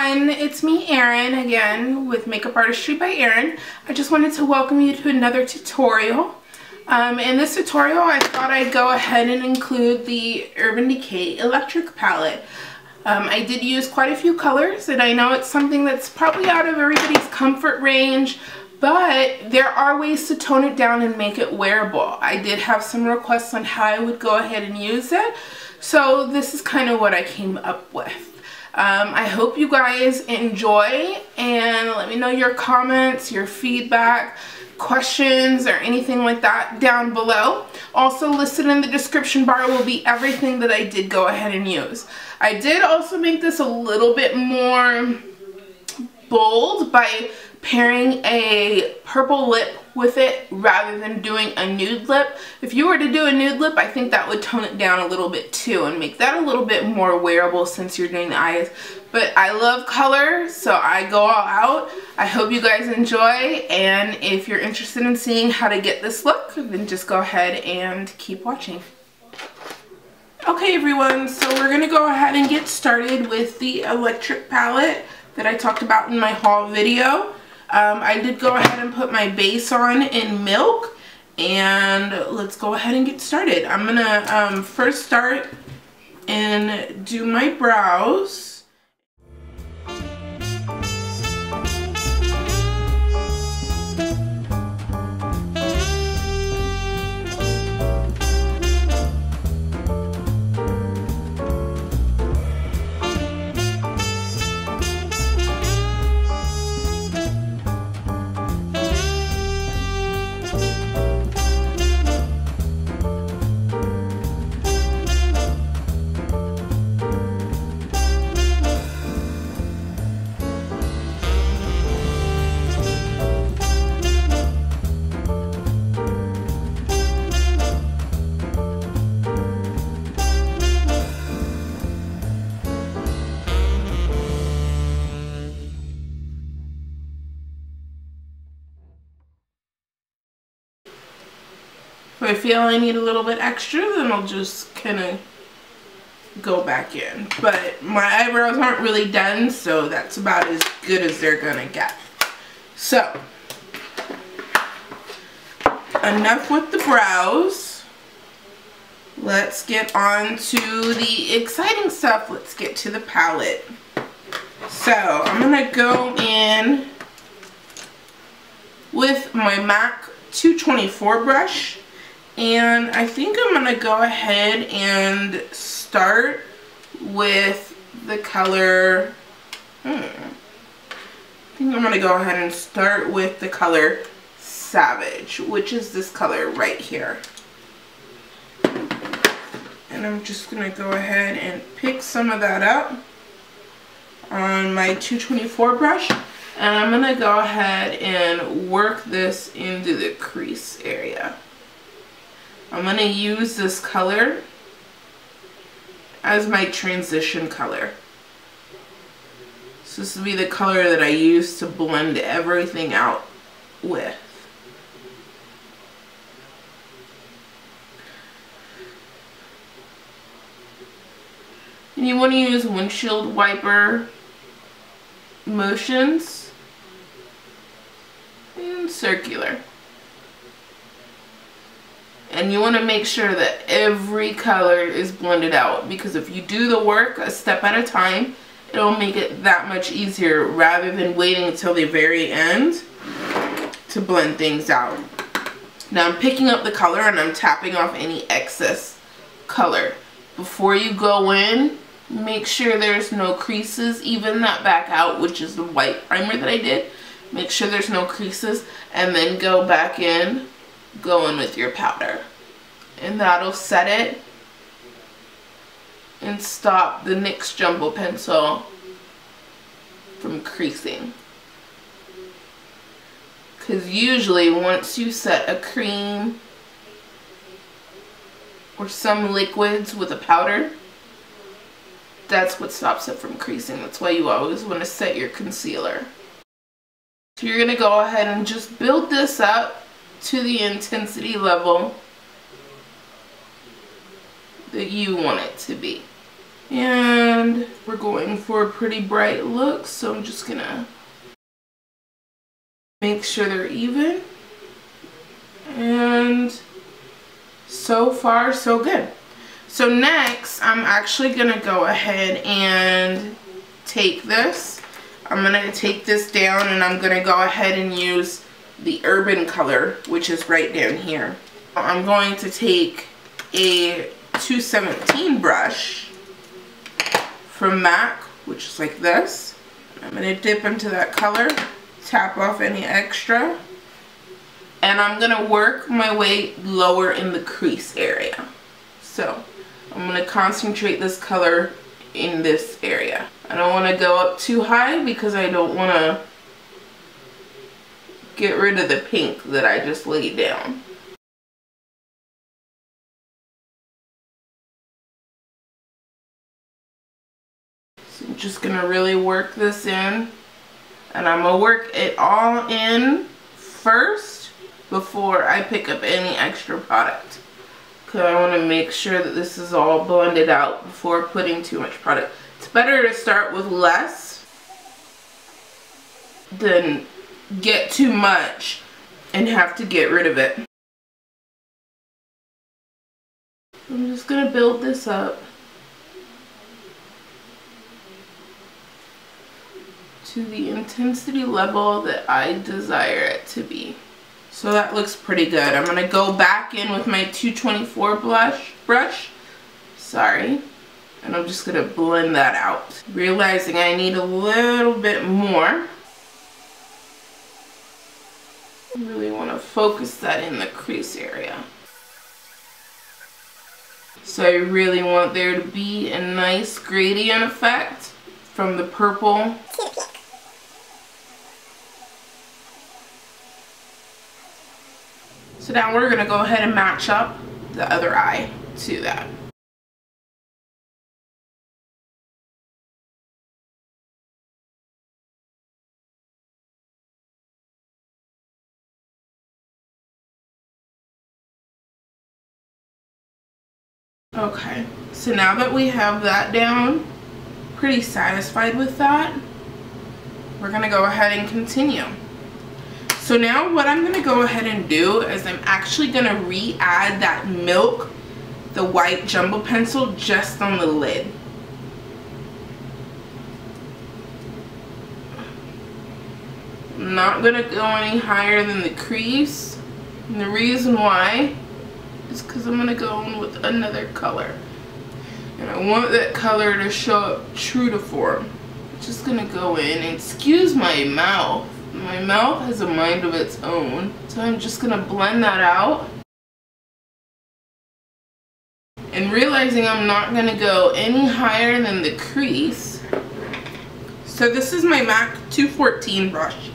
everyone, it's me Erin again with Makeup Artistry by Erin. I just wanted to welcome you to another tutorial. In this tutorial I thought I'd go ahead and include the Urban Decay Electric Palette. I did use quite a few colors, and I know it's something that's probably out of everybody's comfort range, but there are ways to tone it down and make it wearable. I did have some requests on how I would go ahead and use it, so this is kind of what I came up with. I hope you guys enjoy, and let me know your comments, your feedback, questions, or anything like that down below. Also listed in the description bar will be everything that I did go ahead and use. I did also make this a little bit more bold by pairing a purple lip with it rather than doing a nude lip. If you were to do a nude lip, I think that would tone it down a little bit too and make that a little bit more wearable since you're doing the eyes. But I love color, so I go all out. I hope you guys enjoy, and if you're interested in seeing how to get this look, then just go ahead and keep watching. Okay everyone, so we're gonna go ahead and get started with the electric palette that I talked about in my haul video. I did go ahead and put my base on in milk, and let's go ahead and get started. I'm gonna first start and do my brows. If I feel I need a little bit extra, then I'll just kind of go back in. But my eyebrows aren't really done, so that's about as good as they're gonna get. So, enough with the brows. Let's get on to the exciting stuff. Let's get to the palette. So, I'm gonna go in with my MAC 224 brush. And I think I'm going to go ahead and start with the color, I think I'm going to go ahead and start with the color Savage, which is this color right here. And I'm just going to go ahead and pick some of that up on my 224 brush. And I'm going to go ahead and work this into the crease area. I'm going to use this color as my transition color. So this will be the color that I use to blend everything out with. And you want to use windshield wiper motions and circular. And you want to make sure that every color is blended out, because if you do the work a step at a time, it'll make it that much easier rather than waiting until the very end to blend things out. Now I'm picking up the color and I'm tapping off any excess color. Before you go in, make sure there's no creases. Even that back out, which is the white primer that I did, make sure there's no creases, and then go back in. Go in with your powder, and that'll set it and stop the NYX Jumbo Pencil from creasing. Because usually once you set a cream or some liquids with a powder, that's what stops it from creasing. That's why you always want to set your concealer. So you're going to go ahead and just build this up to the intensity level that you want it to be. And we're going for a pretty bright look, so I'm just gonna make sure they're even. And so far, so good. So next, I'm actually gonna go ahead and take this. I'm gonna take this down and I'm gonna go ahead and use the Urban color, which is right down here. I'm going to take a 217 brush from MAC, which is like this. I'm gonna dip into that color, tap off any extra, and I'm gonna work my way lower in the crease area. So I'm gonna concentrate this color in this area. I don't wanna go up too high because I don't wanna get rid of the pink that I just laid down. So I'm just gonna really work this in, and I'm gonna work it all in first before I pick up any extra product, because I want to make sure that this is all blended out before putting too much product. It's better to start with less than get too much and have to get rid of it. I'm just gonna build this up to the intensity level that I desire it to be. So that looks pretty good. I'm gonna go back in with my 224 brush, sorry, and I'm just gonna blend that out, realizing I need a little bit more. I really want to focus that in the crease area. So I really want there to be a nice gradient effect from the purple to the pink. So now we're going to go ahead and match up the other eye to that. Okay, so now that we have that down, pretty satisfied with that, we're going to go ahead and continue. So now what I'm going to go ahead and do is I'm actually going to re-add that milk, the white jumbo pencil, just on the lid. I'm not going to go any higher than the crease, and the reason why is because I'm going to go in with another color, and I want that color to show up true to form. I'm just going to go in, and excuse my mouth. My mouth has a mind of its own, so I'm just going to blend that out. And realizing I'm not going to go any higher than the crease. So this is my MAC 214 brush.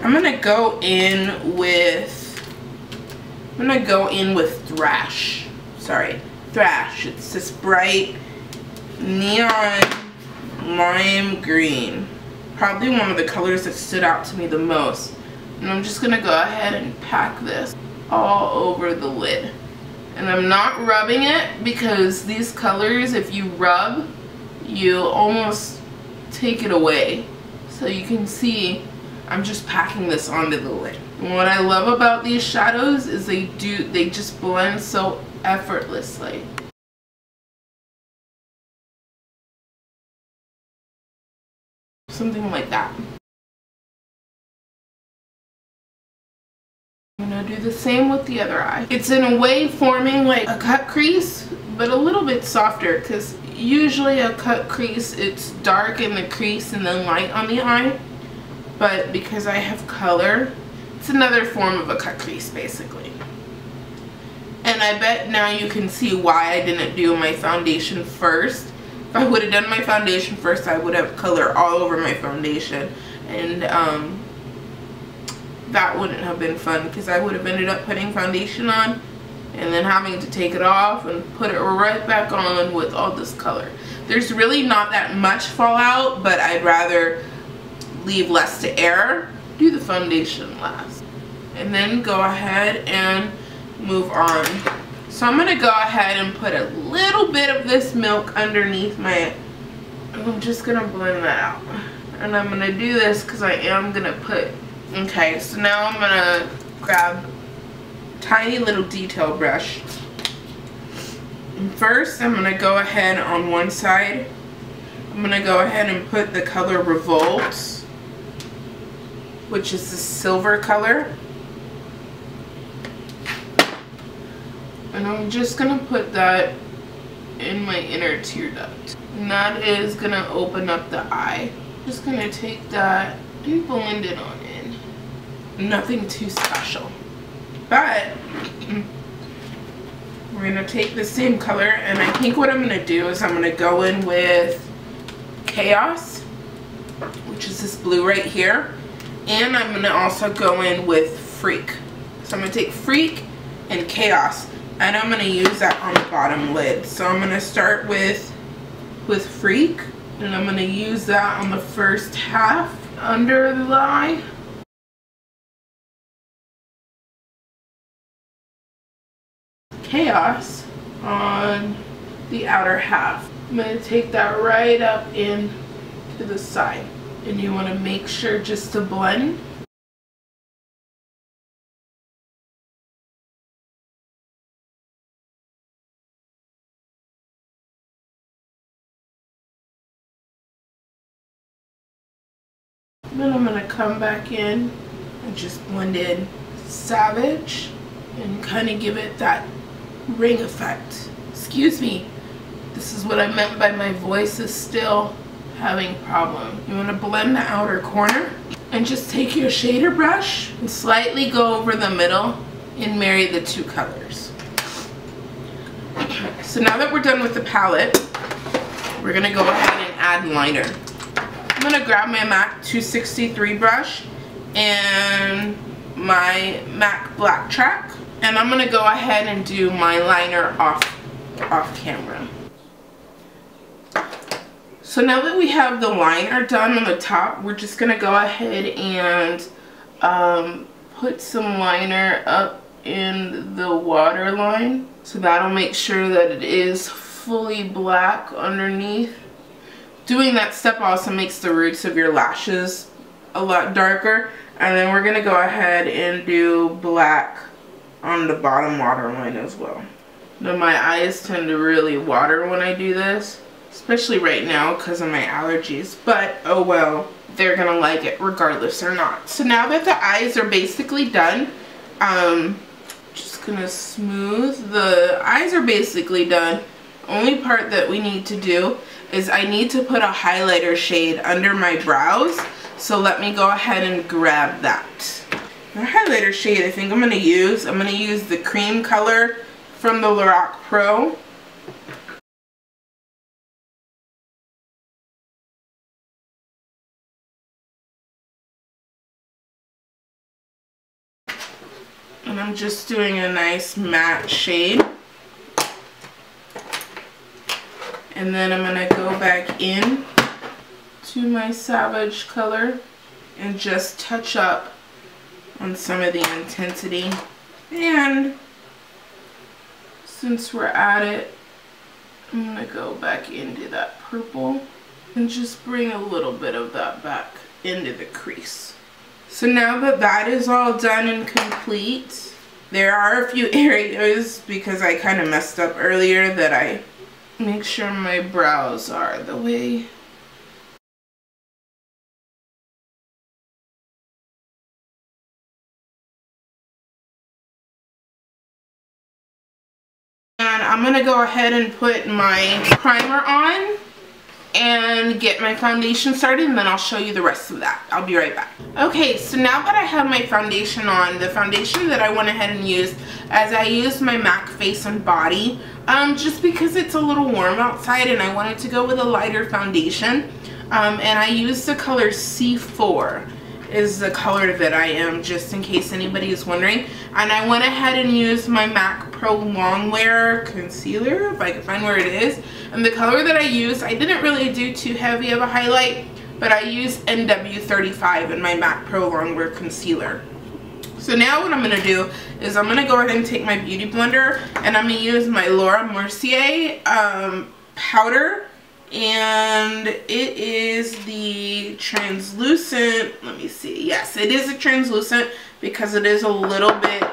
I'm going to go in with Thrash. Sorry, Thrash. It's this bright neon lime green. Probably one of the colors that stood out to me the most. And I'm just gonna go ahead and pack this all over the lid. And I'm not rubbing it because these colors, if you rub, you almost take it away. So you can see I'm just packing this onto the lid. And what I love about these shadows is they just blend so effortlessly. Something like that. I'm gonna do the same with the other eye. It's in a way forming like a cut crease, but a little bit softer, because usually a cut crease, it's dark in the crease and then light on the eye. But because I have color, it's another form of a cut crease basically. And I bet now you can see why I didn't do my foundation first. If I would have done my foundation first, I would have color all over my foundation, and that wouldn't have been fun, because I would have ended up putting foundation on and then having to take it off and put it right back on with all this color. There's really not that much fallout, but I'd rather leave less to error. Do the foundation last, and then go ahead and move on. So I'm going to go ahead and put a little bit of this milk underneath my I'm just gonna blend that out. And I'm gonna do this because I am gonna put, okay, so now I'm gonna grab a tiny little detail brush. And first, I'm gonna go ahead on one side. I'm gonna go ahead and put the color Revolt, which is the silver color. And I'm just gonna put that in my inner tear duct. And that is gonna open up the eye. Just gonna take that and blend it on in. Nothing too special. But we're gonna take the same color, and I think what I'm gonna do is I'm gonna go in with Chaos, which is this blue right here. And I'm gonna also go in with Freak. So I'm gonna take Freak and Chaos, and I'm gonna use that on the bottom lid. So I'm gonna start with Freak, and I'm gonna use that on the first half under the eye. Chaos on the outer half. I'm gonna take that right up in to the side, and you wanna make sure just to blend. Then I'm gonna come back in and just blend in Savage and kind of give it that ring effect. Excuse me, this is what I meant by my voice is still having a problem. You want to blend the outer corner and just take your shader brush and slightly go over the middle and marry the two colors. So now that we're done with the palette, we're gonna go ahead and add liner. I'm gonna grab my MAC 263 brush and my MAC Black Track, and I'm gonna go ahead and do my liner off camera. So now that we have the liner done on the top, we're just gonna go ahead and put some liner up in the waterline. So that'll make sure that it is fully black underneath. Doing that step also makes the roots of your lashes a lot darker. And then we're gonna go ahead and do black on the bottom waterline as well. Now my eyes tend to really water when I do this, especially right now because of my allergies, but oh well, they're gonna like it regardless or not. So now that the eyes are basically done, just gonna smooth. The eyes are basically done. Only part that we need to do is I need to put a highlighter shade under my brows. So let me go ahead and grab that. The highlighter shade I think I'm gonna use the cream color from the Lorac Pro. And I'm just doing a nice matte shade. And then I'm gonna go back in to my Savage color and just touch up on some of the intensity. And since we're at it, I'm gonna go back into that purple and just bring a little bit of that back into the crease. So now that that is all done and complete, there are a few areas, because I kind of messed up earlier, that I make sure my brows are the way. And I'm gonna go ahead and put my primer on and get my foundation started, and then I'll show you the rest of that. I'll be right back. Okay, so now that I have my foundation on, the foundation that I went ahead and used, as I used my MAC Face and Body, just because it's a little warm outside and I wanted to go with a lighter foundation, and I used the color C4 is the color that I am, just in case anybody is wondering. And I went ahead and used my MAC Prolongwear concealer, if I can find where it is. And the color that I used, I didn't really do too heavy of a highlight, but I used NW35 in my MAC Prolongwear concealer. So now what I'm going to do is I'm going to go ahead and take my beauty blender, and I'm going to use my Laura Mercier powder and it is the translucent. Let me see. Yes, it is a translucent because it is a little bit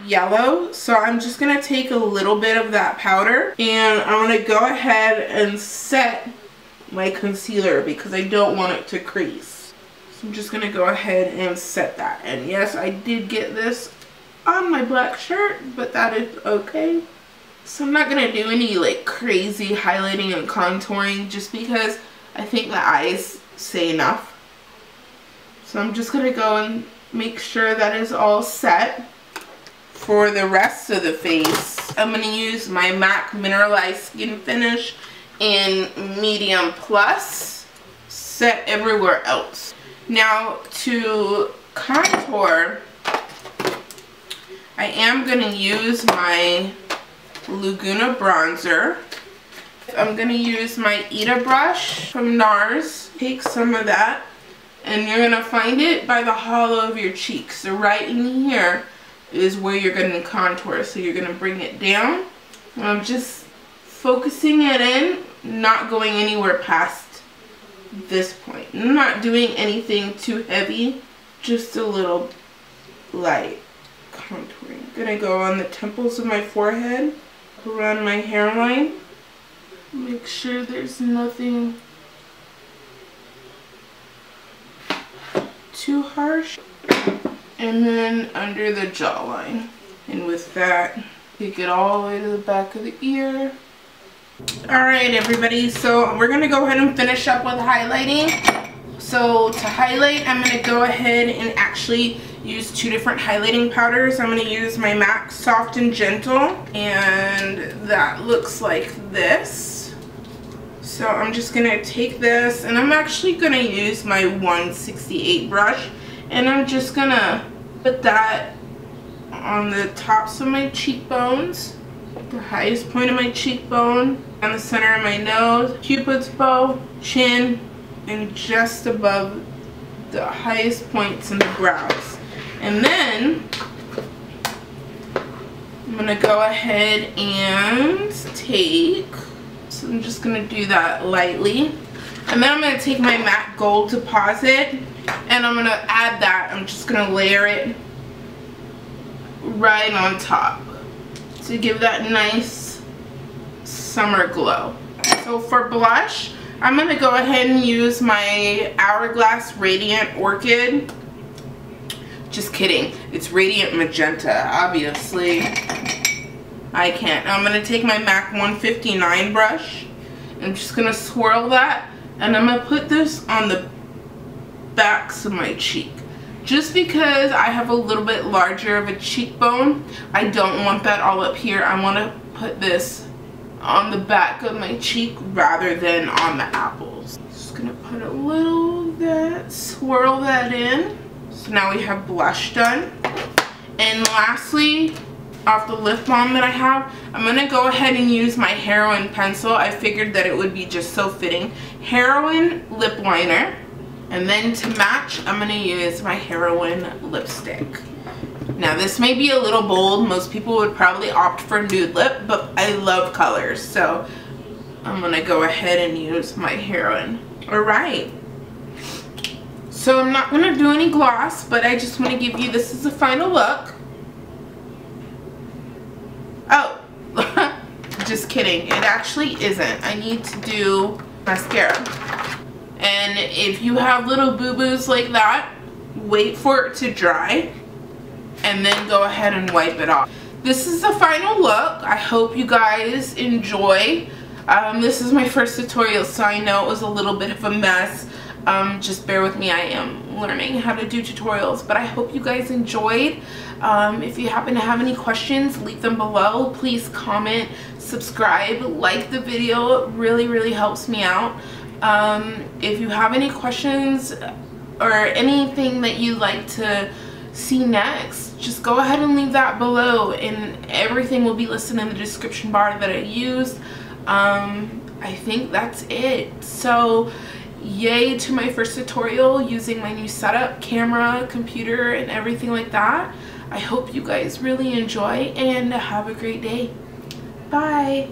yellow. So I'm just gonna take a little bit of that powder and I'm gonna go ahead and set my concealer because I don't want it to crease. So I'm just gonna go ahead and set that. And yes, I did get this on my black shirt, but that is okay. So I'm not gonna do any like crazy highlighting and contouring just because I think the eyes say enough. So I'm just gonna go and make sure that is all set. For the rest of the face, I'm gonna use my MAC Mineralize Skinfinish in medium plus, set everywhere else. Now to contour, I am gonna use my Laguna bronzer. I'm gonna use my Ita brush from NARS. Take some of that and you're gonna find it by the hollow of your cheek. So right in here is where you're gonna contour. So you're gonna bring it down. I'm just focusing it in, not going anywhere past this point. I'm not doing anything too heavy, just a little light contouring. I'm gonna go on the temples of my forehead, around my hairline. Make sure there's nothing too harsh. And then under the jawline. And with that, take it all the way to the back of the ear. Alright everybody, so we're going to go ahead and finish up with highlighting. So to highlight, I'm going to go ahead and actually use two different highlighting powders. I'm going to use my MAC Soft and Gentle, and that looks like this. So I'm just going to take this, and I'm actually going to use my 168 brush, and I'm just going to put that on the tops of my cheekbones, the highest point of my cheekbone, on the center of my nose, Cupid's bow, chin, and just above the highest points in the brows. And then I'm going to go ahead and take, so I'm just going to do that lightly. And then I'm going to take my matte gold deposit and I'm going to add that. I'm just going to layer it right on top to give that nice summer glow. So for blush, I'm going to go ahead and use my Hourglass Radiant Orchid. Just kidding. It's Radiant Magenta, obviously. I can't. I'm going to take my MAC 159 brush. I'm just going to swirl that. And I'm going to put this on the backs of my cheek. Just because I have a little bit larger of a cheekbone, I don't want that all up here. I want to put this on the back of my cheek rather than on the apples. Just going to put a little of that, swirl that in. So now we have blush done. And lastly, off the lip balm that I have, I'm going to go ahead and use my Heroin pencil. I figured that it would be just so fitting. Heroin lip liner. And then to match, I'm going to use my Heroin lipstick. Now this may be a little bold. Most people would probably opt for nude lip, but I love colors. So I'm going to go ahead and use my Heroin. Alright. So I'm not going to do any gloss, but I just want to give you, this is the final look. Oh, just kidding. It actually isn't. I need to do mascara. And if you have little boo-boos like that, wait for it to dry and then go ahead and wipe it off. This is the final look. I hope you guys enjoy. This is my first tutorial, so I know it was a little bit of a mess. Just bear with me. I am learning how to do tutorials, but I hope you guys enjoyed. If you happen to have any questions, leave them below. Please comment, subscribe, like the video. It really helps me out. If you have any questions or anything that you'd like to see next, just go ahead and leave that below, and everything will be listed in the description bar that I used. I think that's it. So yay to my first tutorial using my new setup, camera, computer, and everything like that. I hope you guys really enjoy and have a great day. Bye.